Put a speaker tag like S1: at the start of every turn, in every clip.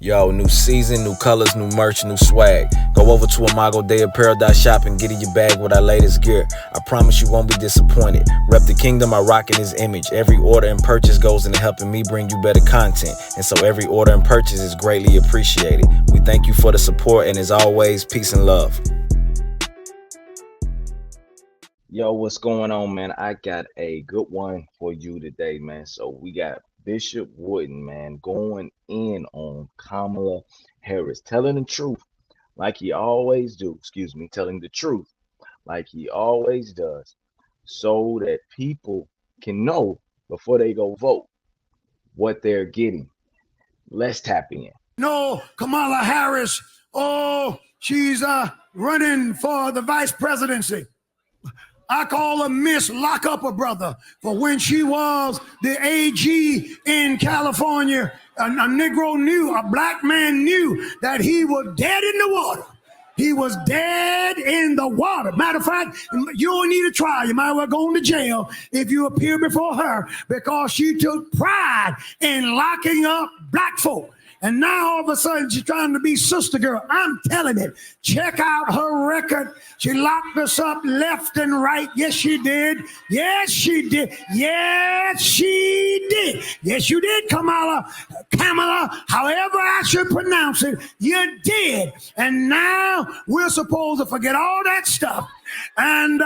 S1: Yo, new season, new colors, new merch, new swag. Go over to Imago Day Apparel Shop and get in your bag with our latest gear. I promise you won't be disappointed. Rep the kingdom, I rock in his image. Every order and purchase goes into helping me bring you better content. And so every order and purchase is greatly appreciated. We thank you for the support, and as always, peace and love. Yo, what's going on, man? I got a good one for you today, man. So we got Bishop Wooden, man, going in on Kamala Harris, telling the truth like he always do. Telling the truth like he always does, so that people can know before they go vote what they're getting. Let's tap in.
S2: No, Kamala Harris. Oh, she's running for the vice presidency. I call her Miss Lock Up a Brother, for when she was the AG in California, a Negro knew, a black man knew that he was dead in the water. He was dead in the water. Matter of fact, you don't need a trial. You might well go into jail if you appear before her, because she took pride in locking up black folk. And now all of a sudden she's trying to be sister girl. I'm telling it. Check out her record. She locked us up left and right. Yes, she did. Yes, she did. Yes, she did. Yes, you did, Kamala, however I should pronounce it, you did. And now we're supposed to forget all that stuff. And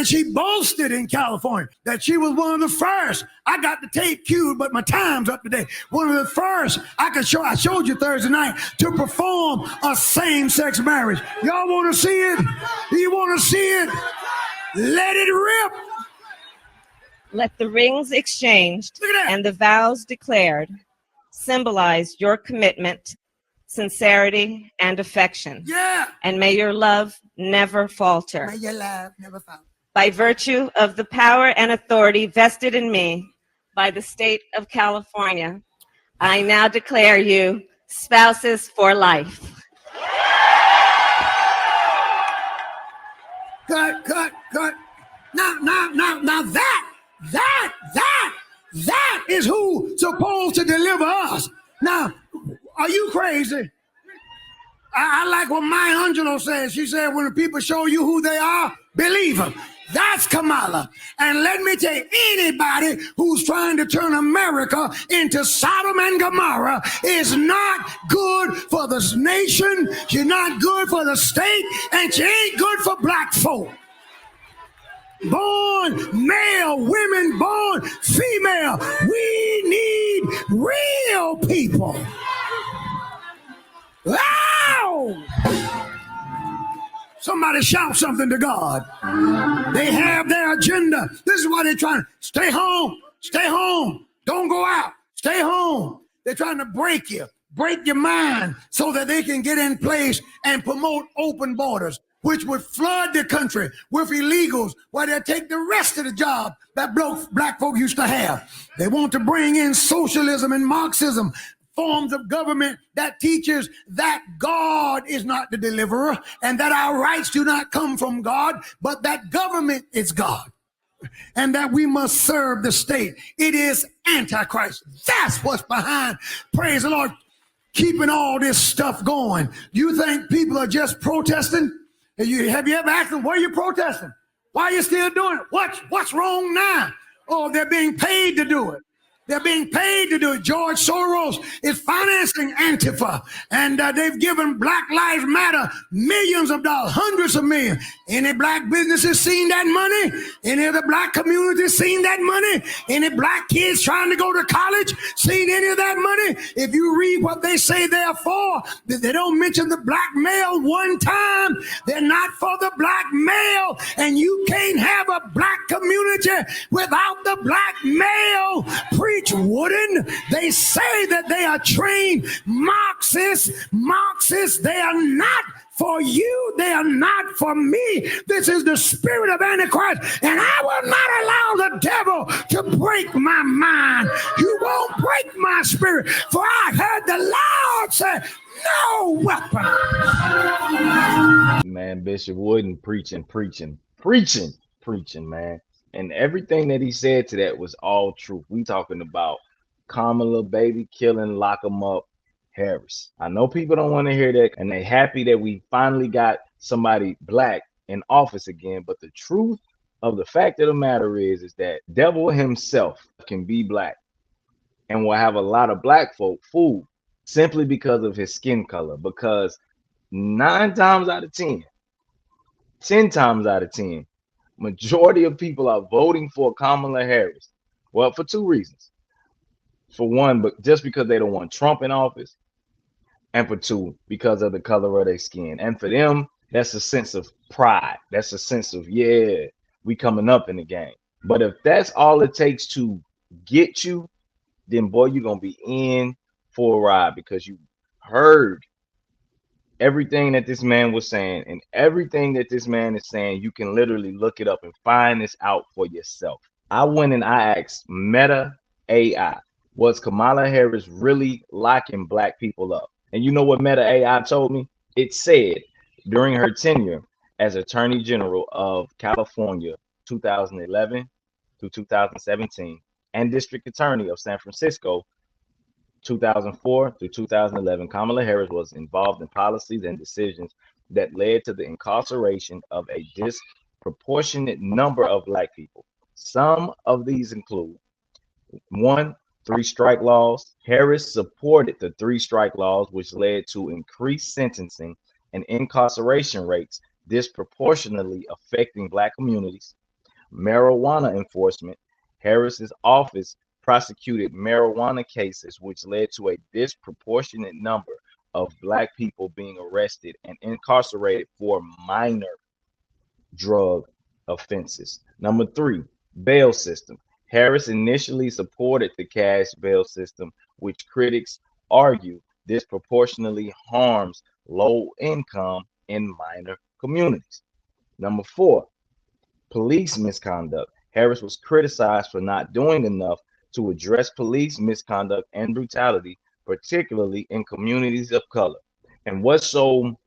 S2: she boasted in California that she was one of the first. I got the tape cued, but my time's up to date. One of the first I showed you Thursday night to perform a same-sex marriage. Y'all want to see it? You want to see it? Let it rip.
S3: Let the rings exchanged and the vows declared symbolize your commitment, sincerity, and affection.
S2: Yeah.
S3: And may your love never falter.
S2: May your love never falter.
S3: By virtue of the power and authority vested in me by the state of California, I now declare you spouses for life.
S2: Cut. Now that is who's supposed to deliver us. Now, are you crazy? I like what Maya Angelou says. She said, when the people show you who they are, believe them. That's Kamala. And let me tell you, anybody who's trying to turn America into Sodom and Gomorrah is not good for this nation. She's not good for the state, and she ain't good for black folk. Born male, women born female. We need real people. Wow! Somebody shout something to God. They have their agenda. This is why they're trying to stay home. Stay home. Don't go out. Stay home. They're trying to break your mind so that they can get in place and promote open borders, which would flood the country with illegals while they take the rest of the job that black folk used to have. They want to bring in socialism and Marxism, forms of government that teaches that God is not the deliverer and that our rights do not come from God, but that government is God and that we must serve the state. It is Antichrist. That's what's behind, praise the Lord, keeping all this stuff going. You think people are just protesting? Have you ever asked them, why are you protesting? Why are you still doing it? What's wrong now? Oh, they're being paid to do it. They're being paid to do it. George Soros is financing Antifa, and they've given Black Lives Matter millions of dollars, hundreds of millions. Any black businesses seen that money? Any of the black communities seen that money? Any black kids trying to go to college seen any of that money? If you read what they say they're for, they don't mention the black male one time. They're not for the black male, and you can't have a black community without the black male. Preach Wooden. They say that they are trained Marxists. They are not for you. They are not for me. This is the spirit of Antichrist, and I will not allow the devil to break my mind. You won't break my spirit, for I heard the Lord say, no weapon.
S1: Man, Bishop Wooden preaching, man. And everything that he said to that was all truth. We talking about Kamala, baby, killing, lock 'em up, Harris. I know people don't want to hear that, and they happy that we finally got somebody black in office again. But the truth of the fact of the matter is that devil himself can be black and will have a lot of black folk fooled simply because of his skin color. Because 9 times out of 10, 10 times out of 10, majority of people are voting for Kamala Harris. Well, for two reasons. For one, but just because they don't want Trump in office, and for two, because of the color of their skin. And for them, that's a sense of pride. That's a sense of, yeah, we coming up in the game. But if that's all it takes to get you, then boy, you're gonna be in for a ride, because you heard everything that this man was saying, and everything that this man is saying, you can literally look it up and find this out for yourself. I went and I asked Meta AI, was Kamala Harris really locking black people up? And you know what Meta AI told me? It said during her tenure as Attorney General of California, 2011 to 2017, and District Attorney of San Francisco, 2004 to 2011, Kamala Harris was involved in policies and decisions that led to the incarceration of a disproportionate number of black people. Some of these include: one, three-strike laws. Harris supported the three-strike laws, which led to increased sentencing and incarceration rates disproportionately affecting black communities. Marijuana enforcement. Harris's office prosecuted marijuana cases, which led to a disproportionate number of black people being arrested and incarcerated for minor drug offenses. Number three, bail system. Harris initially supported the cash bail system, which critics argue disproportionately harms low income and minor communities. Number four, police misconduct. Harris was criticized for not doing enough to address police misconduct and brutality, particularly in communities of color. And what's so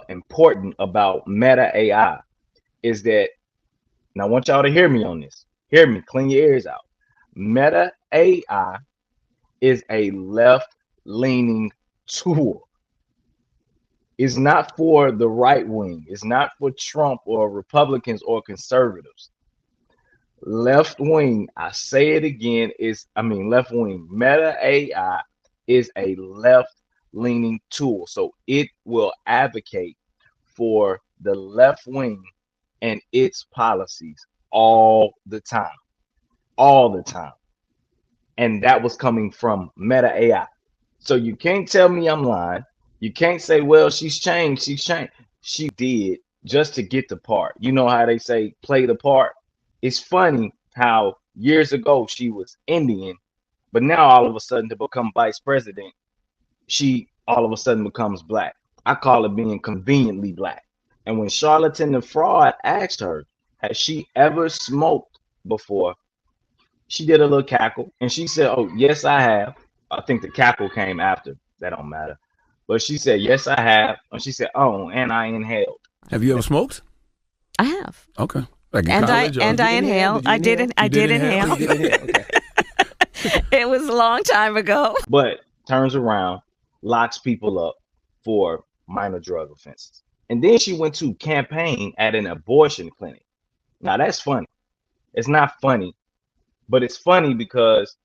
S1: important about Meta AI is that, and I want y'all to hear me on this. Hear me, clean your ears out. Meta AI is a left-leaning tool. It's not for the right wing. It's not for Trump or Republicans or conservatives. Left wing, I say it again, left wing. Meta AI is a left-leaning tool. So it will advocate for the left wing and its policies all the time. All the time. And that was coming from Meta AI. So you can't tell me I'm lying. You can't say, well, she's changed. She's changed. She did, just to get the part. You know how they say play the part? It's funny how years ago she was Indian, but now all of a sudden to become vice president, she all of a sudden becomes black. I call it being conveniently black. And when Charlatan the Fraud asked her, has she ever smoked before, she did a little cackle and she said, oh, yes, I have. I think the cackle came after. That don't matter. But she said, yes, I have. And she said, oh, and I inhaled.
S4: Have you ever smoked?
S5: I have.
S4: Okay. Like in
S5: And
S4: college,
S5: I inhaled. I did inhale.
S4: Okay.
S5: It was a long time ago.
S1: But turns around, locks people up for minor drug offenses. And then she went to campaign at an abortion clinic. Now that's funny. It's not funny, but it's funny because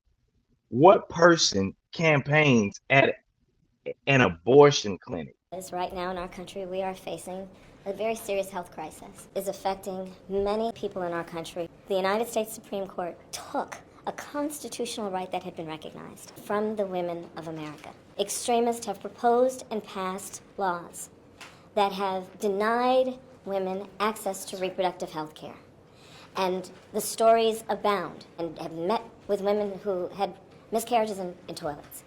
S1: what person campaigns at an abortion clinic?
S6: Right now in our country, we are facing a very serious health crisis. It's affecting many people in our country. The United States Supreme Court took a constitutional right that had been recognized from the women of America. Extremists have proposed and passed laws that have denied women access to reproductive health care. And the stories abound, and have met with women who had miscarriages in toilets.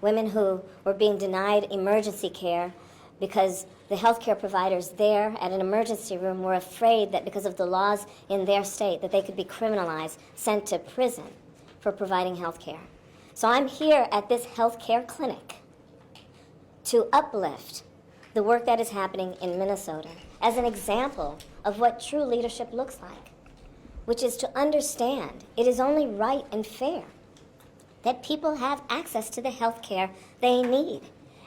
S6: Women who were being denied emergency care because the healthcare providers there at an emergency room were afraid that because of the laws in their state that they could be criminalized, sent to prison for providing health care. So I'm here at this healthcare clinic to uplift the work that is happening in Minnesota as an example of what true leadership looks like, which is to understand it is only right and fair that people have access to the health care they need,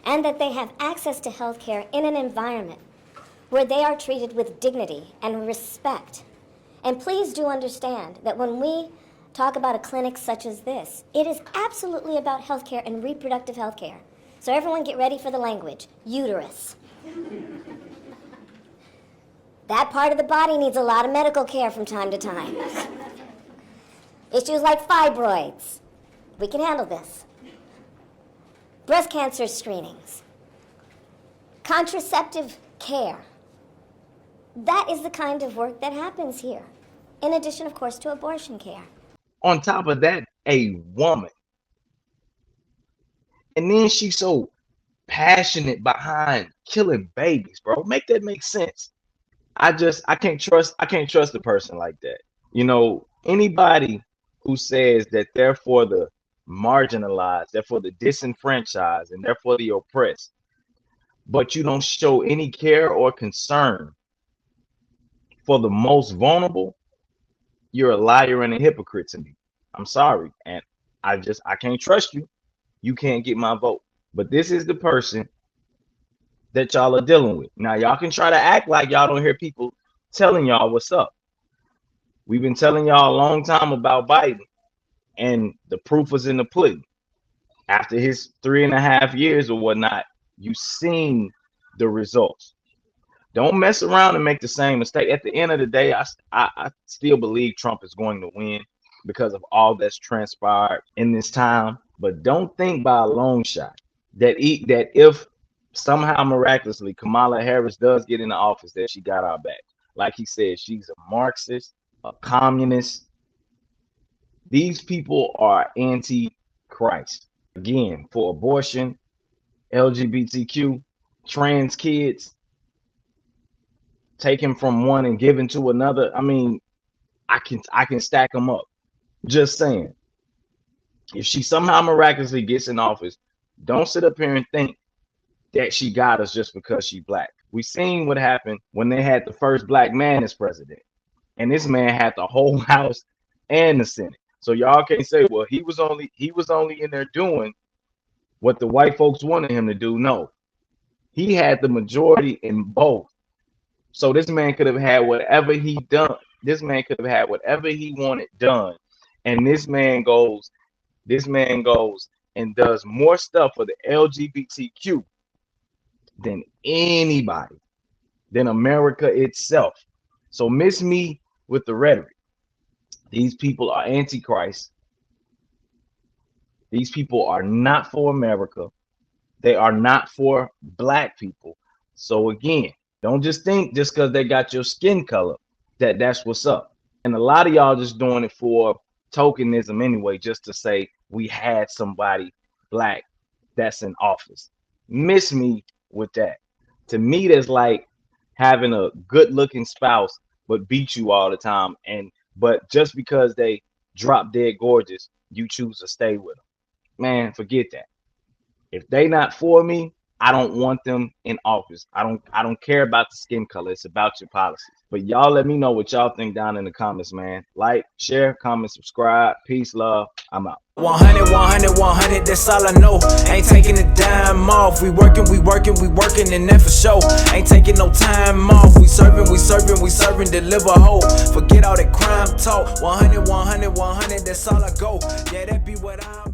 S6: and that they have access to health care in an environment where they are treated with dignity and respect. And please do understand that when we talk about a clinic such as this, it is absolutely about health care and reproductive health care. So everyone get ready for the language. Uterus. That part of the body needs a lot of medical care from time to time. Issues like fibroids. We can handle this. Breast cancer screenings. Contraceptive care. That is the kind of work that happens here. In addition, of course, to abortion care.
S1: On top of that, a woman. And then she's so passionate behind killing babies, bro. Make that make sense. I can't trust a person like that. You know, anybody who says that they're for the marginalized, they're for the disenfranchised, and they're for the oppressed, but you don't show any care or concern for the most vulnerable, you're a liar and a hypocrite to me. I'm sorry. And I can't trust you. You can't get my vote. But this is the person that y'all are dealing with. Now, y'all can try to act like y'all don't hear people telling y'all what's up. We've been telling y'all a long time about Biden, and the proof was in the pudding. After his 3.5 years or whatnot, you've seen the results. Don't mess around and make the same mistake. At the end of the day, I still believe Trump is going to win because of all that's transpired in this time. But don't think by a long shot that if somehow miraculously Kamala Harris does get into office, that she got our back. Like he said, she's a Marxist, a communist. These people are anti-Christ. Again, for abortion, LGBTQ, trans kids, taken from one and given to another. I mean, I can stack them up. Just saying. If she somehow miraculously gets in office, don't sit up here and think that she got us just because she black. We seen what happened when they had the first black man as president, and this man had the whole House and the Senate. So y'all can't say, well, he was only in there doing what the white folks wanted him to do. No, he had the majority in both. So this man could have had whatever he done. This man could have had whatever he wanted done. And this man goes and does more stuff for the LGBTQ than anybody, than America itself. So miss me with the rhetoric. These people are antichrist. These people are not for America. They are not for black people. So again, don't just think just because they got your skin color that that's what's up. And a lot of y'all just doing it for tokenism anyway, just to say we had somebody black that's in office. Miss me with that. To me, that's like having a good looking spouse but beat you all the time, but just because they drop dead gorgeous, you choose to stay with them. Man, forget that. If they not for me, I don't want them in office. I don't care about the skin color. It's about your policies. But y'all let me know what y'all think down in the comments, man. Like, share, comment, subscribe. Peace, love. I'm out.
S4: 100, 100, 100, that's all I know. Ain't taking a dime off. We working, and that for sure. Ain't taking no time off. We serving, deliver hope. Forget all that crime talk. 100, 100, 100, that's all I go. Yeah, that be what I'm